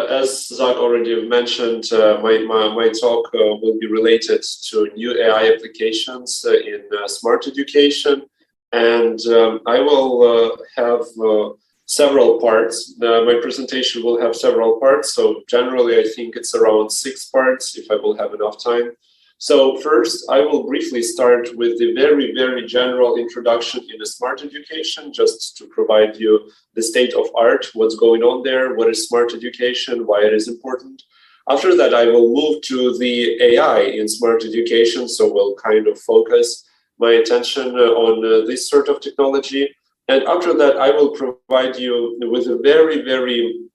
as Zach already mentioned, my talk will be related to new AI applications in smart education, and I will have several parts. My presentation will have several parts, so generally I think it's around 6 parts if I will have enough time. So first, I will briefly start with the very general introduction in a smart education, just to provide you the state of art, what's going on there, what is smart education, why it is important. After that, I will move to the AI in smart education, so we'll kind of focus my attention on this sort of technology. And after that, I will provide you with a very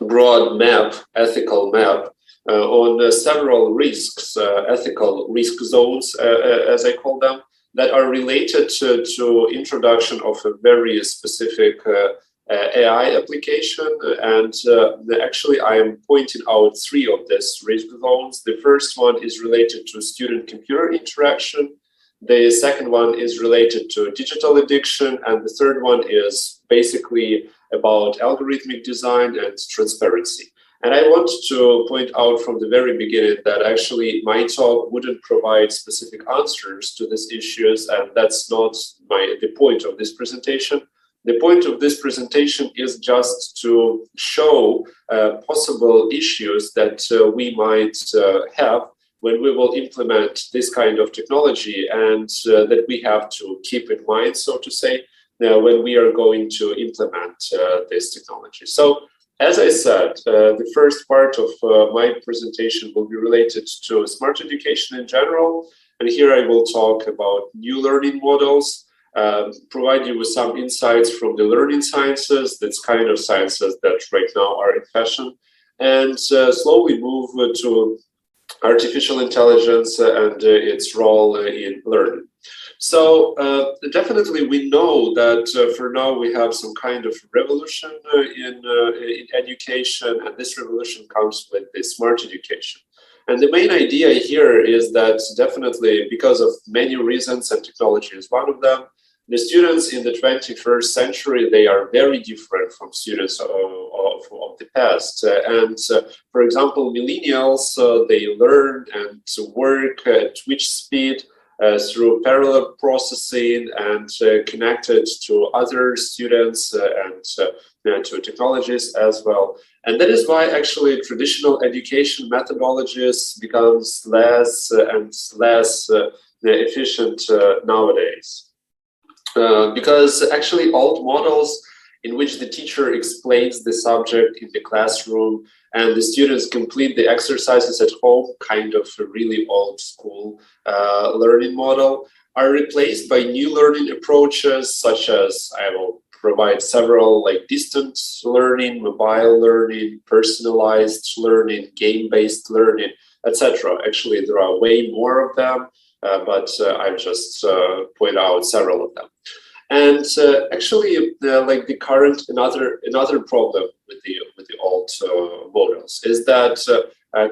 broad map, ethical map, on several risks, ethical risk zones, as I call them, that are related to introduction of a very specific AI application. And actually, I am pointing out 3 of these risk zones. The first one is related to student-computer interaction. The second one is related to digital addiction. And the third one is basically about algorithmic design and transparency. And I want to point out from the very beginning that actually my talk wouldn't provide specific answers to these issues, and that's not the point of this presentation. The point of this presentation is just to show possible issues that we might have when we will implement this kind of technology, and that we have to keep in mind, so to say, when we are going to implement this technology. So, as I said, the first part of my presentation will be related to smart education in general. And here I will talk about new learning models, provide you with some insights from the learning sciences, that's kind of sciences that right now are in fashion, and slowly move to artificial intelligence and its role in learning. So definitely we know that for now we have some kind of revolution in education, and this revolution comes with the smart education. And the main idea here is that definitely because of many reasons, and technology is one of them, the students in the 21st century, they are very different from students of the past. For example, millennials, they learn and work at which speed, through parallel processing and connected to other students and to technologies as well. And that is why actually traditional education methodologies becomes less and less efficient nowadays. Because actually old models in which the teacher explains the subject in the classroom and the students complete the exercises at home, kind of a really old school learning model, are replaced by new learning approaches, such as I will provide several, like distance learning, mobile learning, personalized learning, game-based learning, etc. Actually, there are way more of them, but I've just point out several of them. And actually, like the current another problem with the old models is that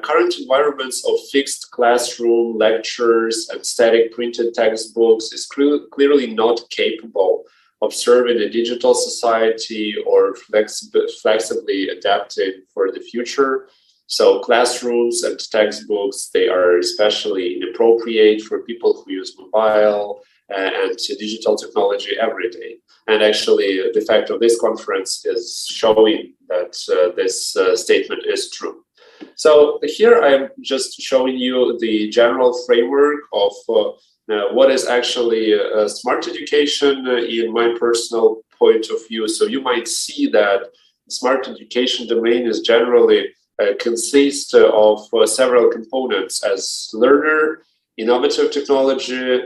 current environments of fixed classroom lectures and static printed textbooks is clearly not capable of serving a digital society or flexibly adapting for the future. So classrooms and textbooks, they are especially inappropriate for people who use mobile and digital technology every day. And actually, the fact of this conference is showing that this statement is true. So here I'm just showing you the general framework of what is actually smart education in my personal point of view. So you might see that smart education domain is generally consists of several components as learner, innovative technology,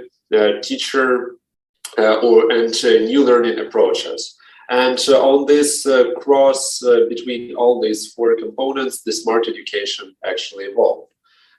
teacher, and new learning approaches. And on this cross between all these 4 components, the smart education actually evolved.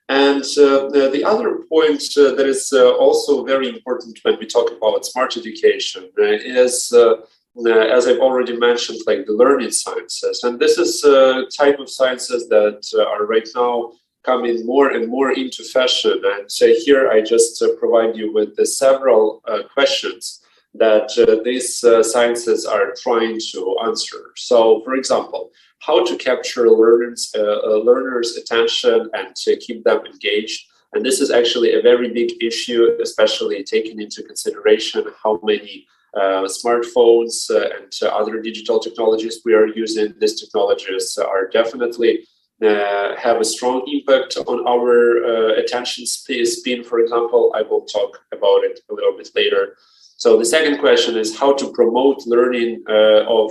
And the other point that is also very important when we talk about smart education is, as I've already mentioned, like the learning sciences. And this is a type of sciences that are right now coming more and more into fashion. And here I just provide you with the several questions that these sciences are trying to answer. So, for example, how to capture learners' attention and to keep them engaged. And this is actually a very big issue, especially taking into consideration how many smartphones and other digital technologies we are using. These technologies are definitely have a strong impact on our attention span, for example. I will talk about it a little bit later. So the second question is how to promote learning of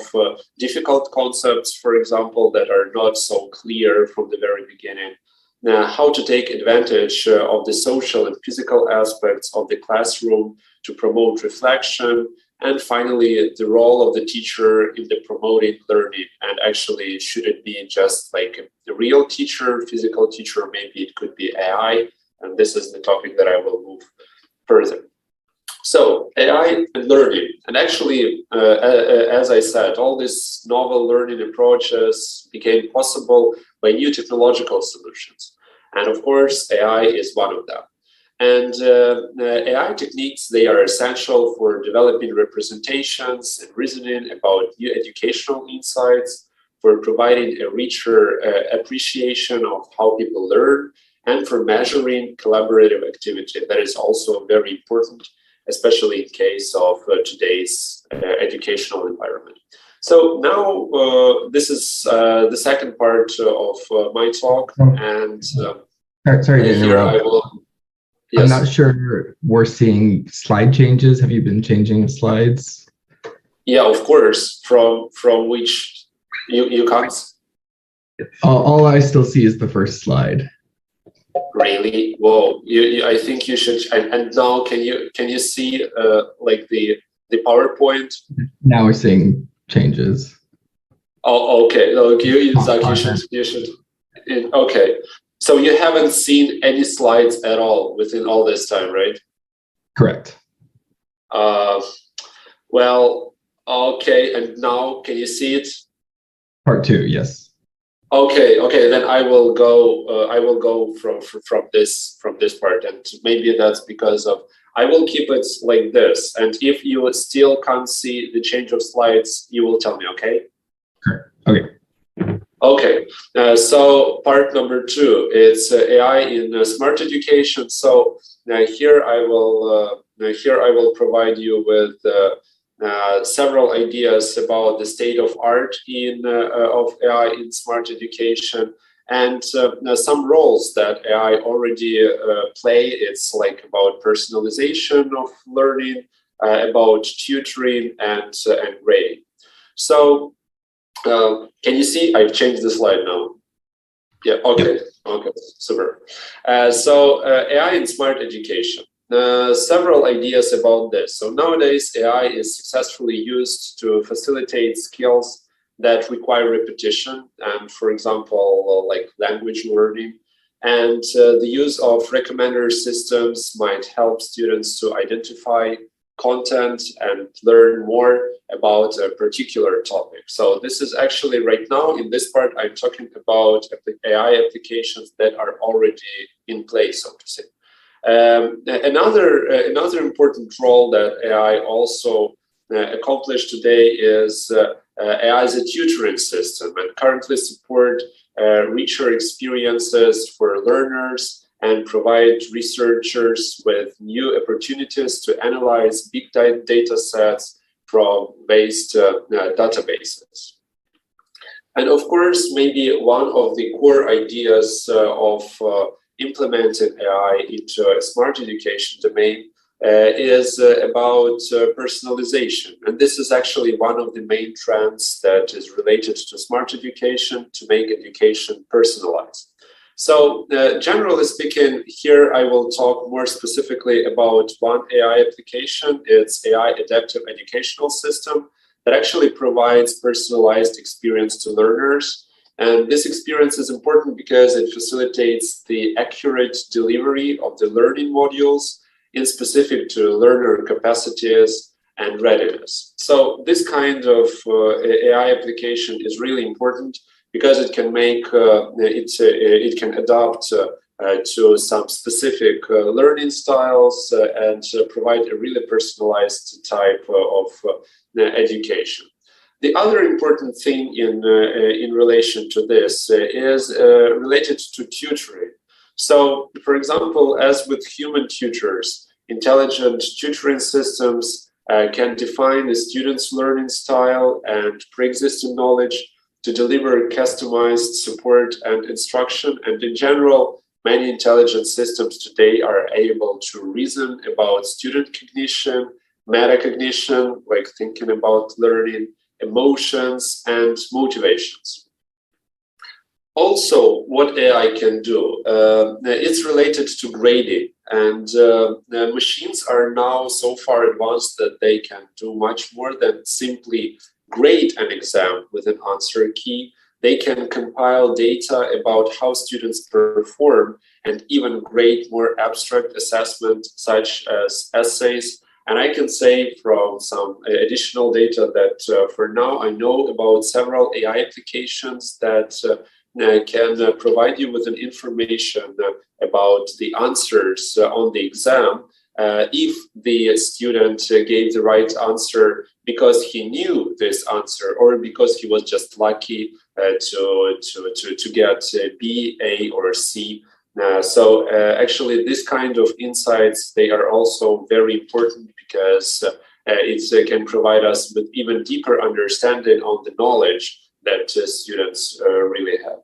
difficult concepts, for example, that are not so clear from the very beginning. How to take advantage of the social and physical aspects of the classroom to promote reflection, and finally, the role of the teacher in the promoting learning. And actually, should it be just like a real teacher, physical teacher, maybe it could be AI, and this is the topic that I will move further. So AI and learning, and actually, as I said, all these novel learning approaches became possible by new technological solutions. And of course, AI is one of them. And AI techniques, they are essential for developing representations and reasoning about new educational insights, for providing a richer appreciation of how people learn, and for measuring collaborative activity. That is also very important, especially in case of today's educational environment. So now this is the second part of my talk, and sorry to interrupt. Yes. I'm not sure we're seeing slide changes. Have you been changing slides? Yeah, of course. From which you can't. All I still see is the first slide. Really? Whoa! I think you should. And now, can you see like the PowerPoint? Now we're seeing changes. Oh, okay. Look, Zach, you should. Okay. So you haven't seen any slides at all within all this time, right? Correct. Well, okay. And now, can you see it? Part 2, yes. Okay. Then I will go. I will go from this part, and maybe that's because of. I will keep it like this, and if you still can't see the change of slides, you will tell me. Okay. Okay. Okay, so part number 2, it's AI in smart education. So here I will provide you with several ideas about the state of art of AI in smart education, and some roles that AI already play. It's like about personalization of learning, about tutoring and grading. So. Can you see? I've changed the slide now. Yeah, okay, super. So AI in smart education. Several ideas about this. So nowadays, AI is successfully used to facilitate skills that require repetition, and for example, like language learning. And the use of recommender systems might help students to identify content and learn more about a particular topic. So this is actually right now in this part, I'm talking about AI applications that are already in place, so to say. Another important role that AI also accomplished today is AI as a tutoring system, and currently support richer experiences for learners and provide researchers with new opportunities to analyze big data sets from vast databases. And of course, maybe one of the core ideas of implementing AI into a smart education domain is about personalization. And this is actually one of the main trends that is related to smart education, to make education personalized. So generally speaking, here I will talk more specifically about one AI application. It's AI adaptive educational system that actually provides personalized experience to learners. And this experience is important because it facilitates the accurate delivery of the learning modules in specific to learner capacities and readiness. So this kind of AI application is really important because it can make it can adapt to some specific learning styles and provide a really personalized type of education. The other important thing in relation to this is related to tutoring. So, for example, as with human tutors, intelligent tutoring systems can define the student's learning style and pre-existing knowledge to deliver customized support and instruction. And in general, many intelligent systems today are able to reason about student cognition, metacognition, like thinking about learning, emotions, and motivations. Also, what AI can do, it's related to grading, and the machines are now so far advanced that they can do much more than simply grade an exam with an answer key. They can compile data about how students perform and even grade more abstract assessment, such as essays. And I can say from some additional data that for now I know about several AI applications that can provide you with an information about the answers on the exam if the student gave the right answer because he knew this answer or because he was just lucky to get B, A, or C. So actually this kind of insights, they are also very important because it can provide us with even deeper understanding on the knowledge that students really have.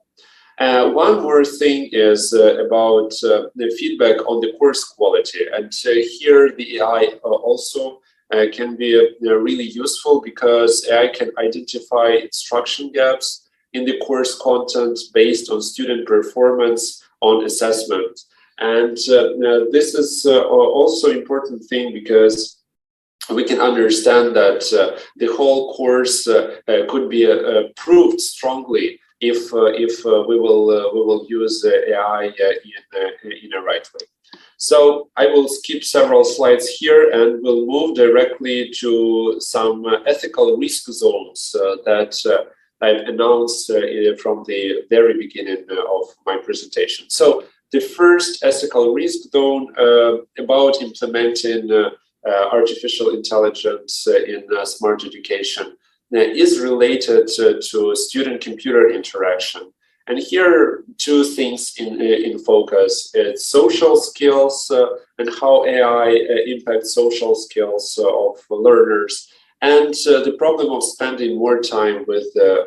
One more thing is about the feedback on the course quality. And here the AI also can be really useful because AI can identify instruction gaps in the course content based on student performance on assessment. And this is also important thing because we can understand that the whole course could be proved strongly if we will use AI in a right way. So I will skip several slides here and we'll move directly to some ethical risk zones that I've announced from the very beginning of my presentation. So the first ethical risk zone about implementing artificial intelligence in smart education is related to student-computer interaction. And here, two things in focus. It's social skills and how AI impacts social skills of learners, and the problem of spending more time with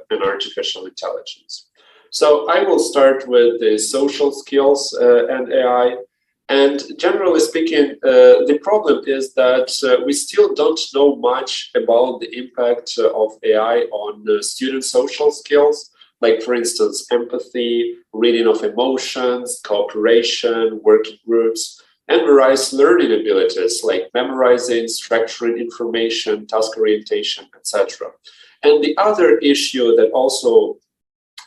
an artificial intelligence. So I will start with the social skills and AI. And generally speaking, the problem is that we still don't know much about the impact of AI on student social skills, like, for instance, empathy, reading of emotions, cooperation, working groups, and various learning abilities like memorizing, structuring information, task orientation, etc. And the other issue that also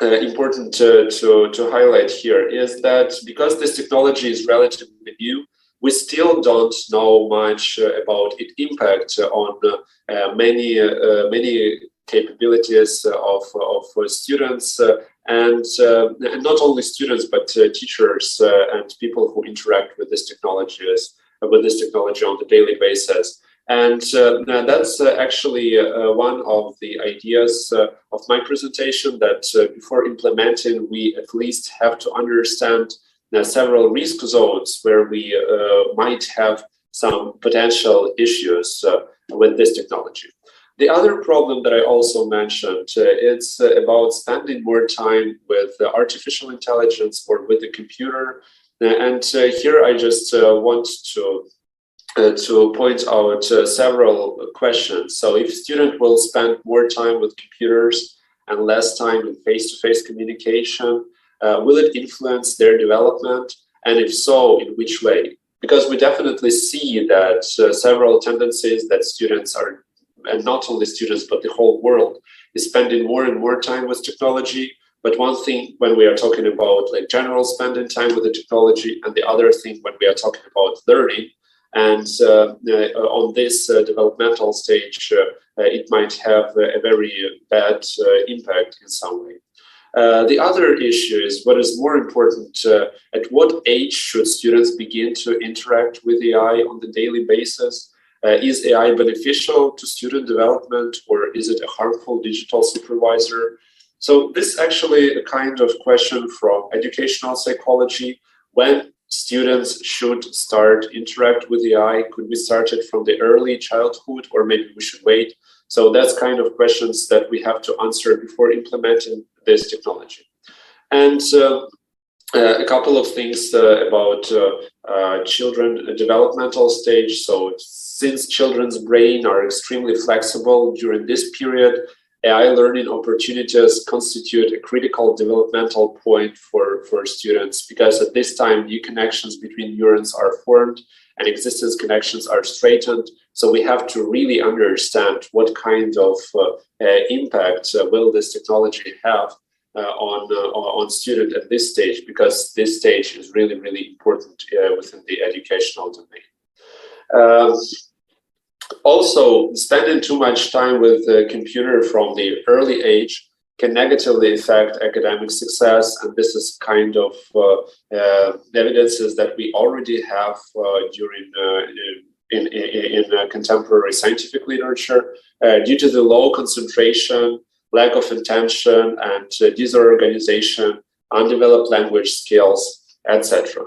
important to highlight here is that because this technology is relatively new, we still don't know much about its impact on many capabilities of students and not only students but teachers and people who interact with this technology on the daily basis. And that's actually one of the ideas of my presentation, that before implementing, we at least have to understand several risk zones where we might have some potential issues with this technology. The other problem that I also mentioned, it's about spending more time with artificial intelligence or with the computer. And here I just want to point out several questions. So if student will spend more time with computers and less time in face-to-face communication, will it influence their development? And if so, in which way? Because we definitely see that several tendencies that students are, and not only students, but the whole world is spending more and more time with technology. But one thing when we are talking about like general spending time with the technology, and the other thing when we are talking about learning, and on this developmental stage, it might have a very bad impact in some way. The other issue is what is more important, at what age should students begin to interact with AI on the daily basis? Is AI beneficial to student development, or is it a harmful digital supervisor? So this is actually a kind of question from educational psychology. When students should start interact with AI? Could we start it from the early childhood, or maybe we should wait? So that's kind of questions that we have to answer before implementing this technology. And a couple of things about children developmental stage. So since children's brain are extremely flexible during this period, AI learning opportunities constitute a critical developmental point for students, because at this time new connections between neurons are formed and existing connections are straightened. So we have to really understand what kind of impact will this technology have on student at this stage, because this stage is really, really important within the educational domain. Also, spending too much time with the computer from the early age can negatively affect academic success, and this is kind of evidences that we already have during in contemporary scientific literature due to the low concentration, lack of attention, and disorganization, undeveloped language skills, etc.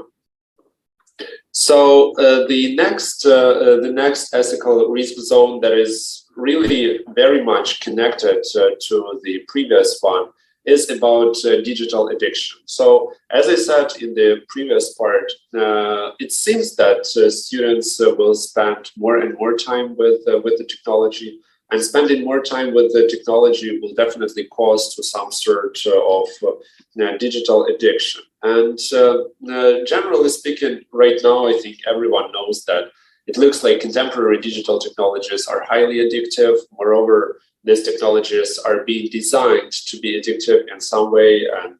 So the next ethical risk zone that is really very much connected to the previous one is about digital addiction. So as I said in the previous part, it seems that students will spend more and more time with the technology, and spending more time with the technology will definitely cause to some sort of digital addiction. And generally speaking, right now, I think everyone knows that it looks like contemporary digital technologies are highly addictive. Moreover, these technologies are being designed to be addictive in some way. And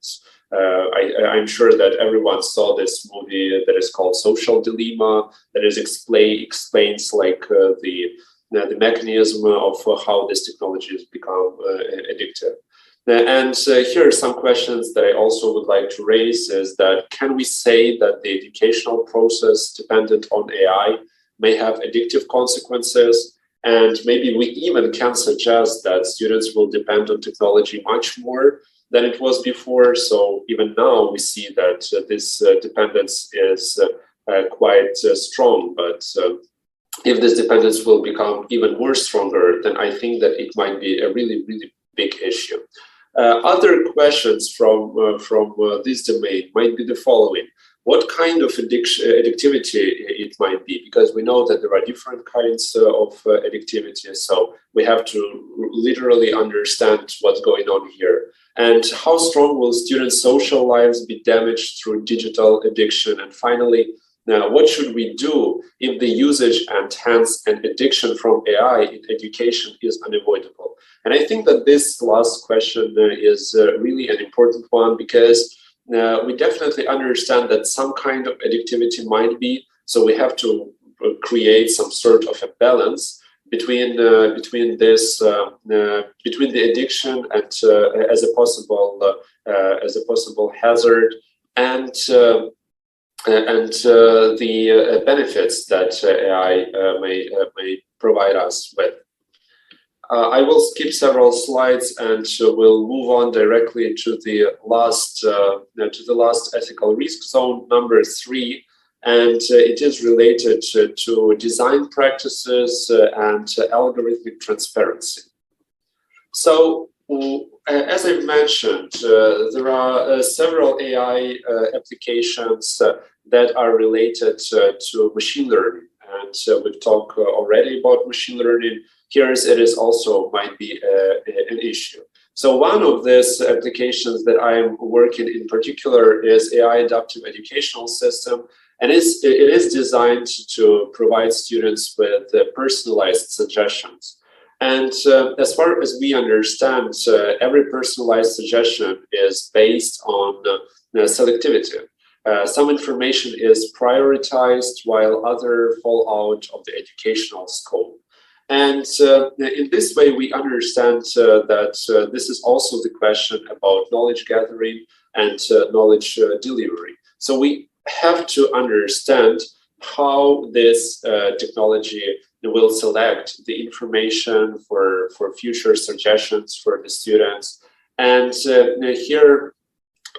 I'm sure that everyone saw this movie that is called Social Dilemma, that is explains like the mechanism of how this technology has become addictive. And here are some questions that I also would like to raise is that, can we say that the educational process dependent on AI may have addictive consequences? And maybe we even can suggest that students will depend on technology much more than it was before. So even now we see that this dependence is quite strong, but if this dependence will become even more stronger, then I think that it might be a really, really big issue. Other questions from this domain might be the following. What kind of addictivity it might be? Because we know that there are different kinds of addictivity, so we have to literally understand what's going on here. And how strong will students' social lives be damaged through digital addiction? And finally, what should we do if the usage and hence an addiction from AI in education is unavoidable? And I think that this last question is really an important one, because we definitely understand that some kind of addictivity might be, so we have to create some sort of a balance between this between the addiction and as a possible hazard and the benefits that AI may provide us with. I will skip several slides and we'll move on directly to the last ethical risk zone, number 3, and it is related to design practices and algorithmic transparency. So, as I've mentioned, there are several AI applications that are related to machine learning, and we've talked already about machine learning. Here it is also might be an issue. So one of these applications that I'm working in particular is AI adaptive educational system, and it is designed to provide students with personalized suggestions. And as far as we understand, every personalized suggestion is based on selectivity. Some information is prioritized while other fall out of the educational scope. And in this way, we understand that this is also the question about knowledge gathering and knowledge delivery. So we have to understand how this technology will select the information for future suggestions for the students. And here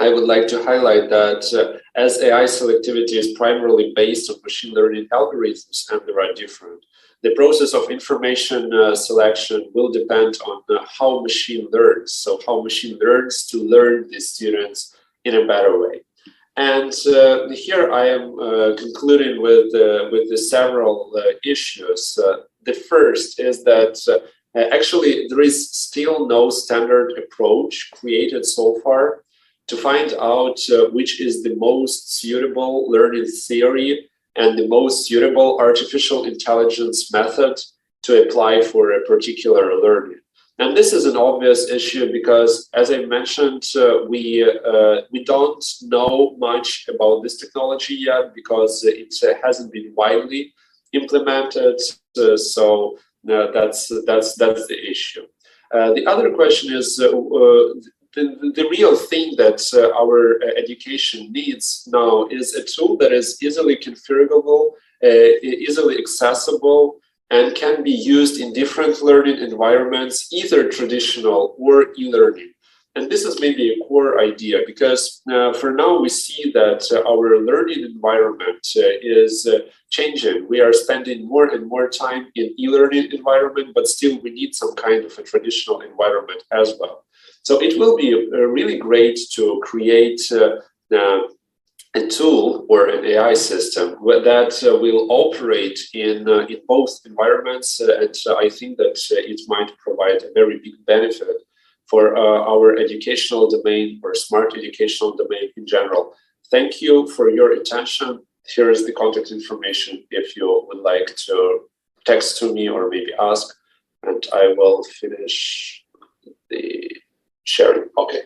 I would like to highlight that as AI selectivity is primarily based on machine learning algorithms, and there are different, the process of information selection will depend on how machine learns. So how machine learns to learn the students in a better way. And here I am concluding with the several issues. The first is that actually there is still no standard approach created so far to find out which is the most suitable learning theory and the most suitable artificial intelligence method to apply for a particular learning. And this is an obvious issue because, as I mentioned, we don't know much about this technology yet because it hasn't been widely implemented. So that's the issue. The other question is the real thing that our education needs now is a tool that is easily configurable, easily accessible, and can be used in different learning environments, either traditional or e-learning. And this is maybe a core idea because for now we see that our learning environment is changing. We are spending more and more time in e-learning environment, but still we need some kind of a traditional environment as well. So it will be really great to create a tool or an AI system that will operate in both environments, and I think that it might provide a very big benefit for our educational domain or smart educational domain in general. Thank you for your attention. Here is the contact information if you would like to text to me or maybe ask, and I will finish the sharing. Okay.